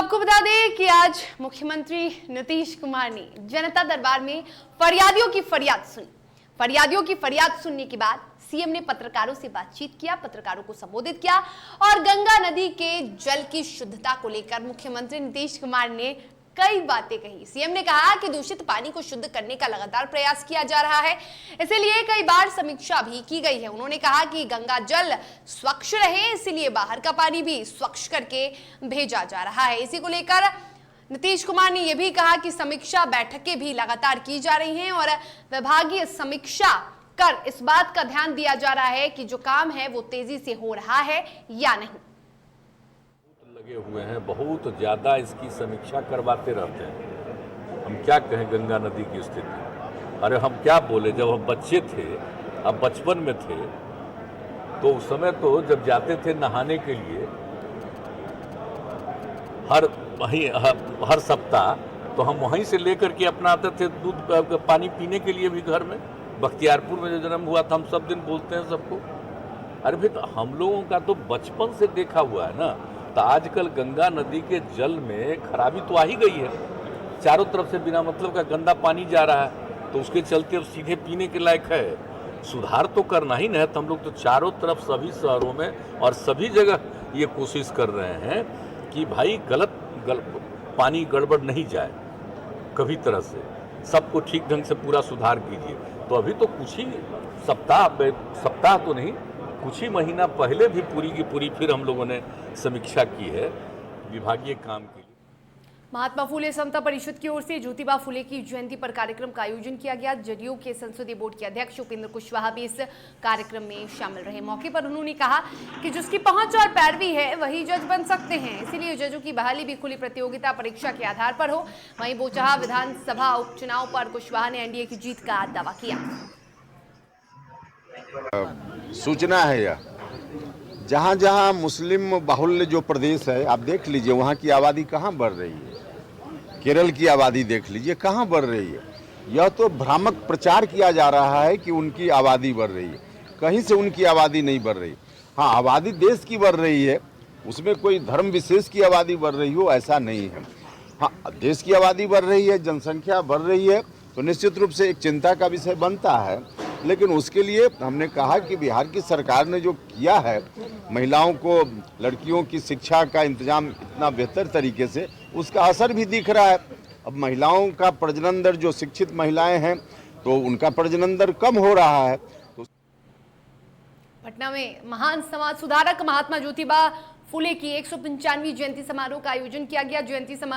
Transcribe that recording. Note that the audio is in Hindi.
आपको बता दें कि आज मुख्यमंत्री नीतीश कुमार ने जनता दरबार में फरियादियों की फरियाद सुनने के बाद सीएम ने पत्रकारों से बातचीत किया, पत्रकारों को संबोधित किया और गंगा नदी के जल की शुद्धता को लेकर मुख्यमंत्री नीतीश कुमार ने कई बातें कही। सीएम ने कहा कि दूषित पानी को शुद्ध करने का लगातार प्रयास किया जा रहा है, इसलिए कई बार समीक्षा भी की गई है। उन्होंने कहा कि गंगा जल स्वच्छ रहे, इसलिए बाहर का पानी भी स्वच्छ करके भेजा जा रहा है। इसी को लेकर नीतीश कुमार ने यह भी कहा कि समीक्षा बैठकें भी लगातार की जा रही हैं और विभागीय समीक्षा कर इस बात का ध्यान दिया जा रहा है कि जो काम है वो तेजी से हो रहा है या नहीं। लगे हुए हैं, बहुत ज़्यादा इसकी समीक्षा करवाते रहते हैं। हम क्या कहें गंगा नदी की स्थिति, अरे हम क्या बोले, जब हम बच्चे थे, अब बचपन में थे, तो उस समय तो जब जाते थे नहाने के लिए हर सप्ताह, तो हम वहीं से लेकर के अपना आते थे दूध पानी पीने के लिए भी। घर में बख्तियारपुर में जो जन्म हुआ था, हम सब दिन बोलते हैं सबको। अरे भाई, तो हम लोगों का तो बचपन से देखा हुआ है ना। तो आजकल गंगा नदी के जल में खराबी तो आ ही गई है, चारों तरफ से बिना मतलब का गंदा पानी जा रहा है, तो उसके चलते अब सीधे पीने के लायक है। सुधार तो करना ही नहीं है। तो हम लोग तो चारों तरफ सभी शहरों में और सभी जगह ये कोशिश कर रहे हैं कि भाई गलत पानी गड़बड़ नहीं जाए कभी तरह से, सबको ठीक ढंग से पूरा सुधार कीजिए। तो अभी तो कुछ ही सप्ताह तो नहीं, कुछ ही महीना पहले भी पूरी की पूरी फिर हम लोगों ने समीक्षा की है विभागीय काम के लिए। महात्मा फुले समता परिषद की ओर से ज्योतिबा फुले की जयंती पर कार्यक्रम का आयोजन किया गया। जदयू के संसदीय बोर्ड के अध्यक्ष उपेंद्र कुशवाहा भी इस कार्यक्रम में शामिल रहे। मौके पर उन्होंने कहा कि जिसकी पहुंच और पैरवी है वही जज बन सकते हैं, इसीलिए जजों की बहाली भी खुली प्रतियोगिता परीक्षा के आधार पर हो। वहीं बोचहा विधानसभा उपचुनाव पर कुशवाहा ने एनडीए की जीत का दावा किया। सूचना है यह, जहाँ जहाँ मुस्लिम बाहुल्य जो प्रदेश है, आप देख लीजिए वहाँ की आबादी कहाँ बढ़ रही है। केरल की आबादी देख लीजिए कहाँ बढ़ रही है। यह तो भ्रामक प्रचार किया जा रहा है कि उनकी आबादी बढ़ रही है, कहीं से उनकी आबादी नहीं बढ़ रही। हाँ, आबादी देश की बढ़ रही है, उसमें कोई धर्म विशेष की आबादी बढ़ रही हो ऐसा नहीं है। हाँ, देश की आबादी बढ़ रही है, जनसंख्या बढ़ रही है, तो निश्चित रूप से एक चिंता का विषय बनता है। लेकिन उसके लिए हमने कहा कि बिहार की सरकार ने जो किया है, महिलाओं को, लड़कियों की शिक्षा का इंतजाम इतना बेहतर तरीके से, उसका असर भी दिख रहा है। अब महिलाओं का प्रजनन दर, जो शिक्षित महिलाएं हैं तो उनका प्रजनन दर कम हो रहा है। तो पटना में महान समाज सुधारक महात्मा ज्योतिबा फुले की 195वीं जयंती समारोह का आयोजन किया गया। जयंती समारोह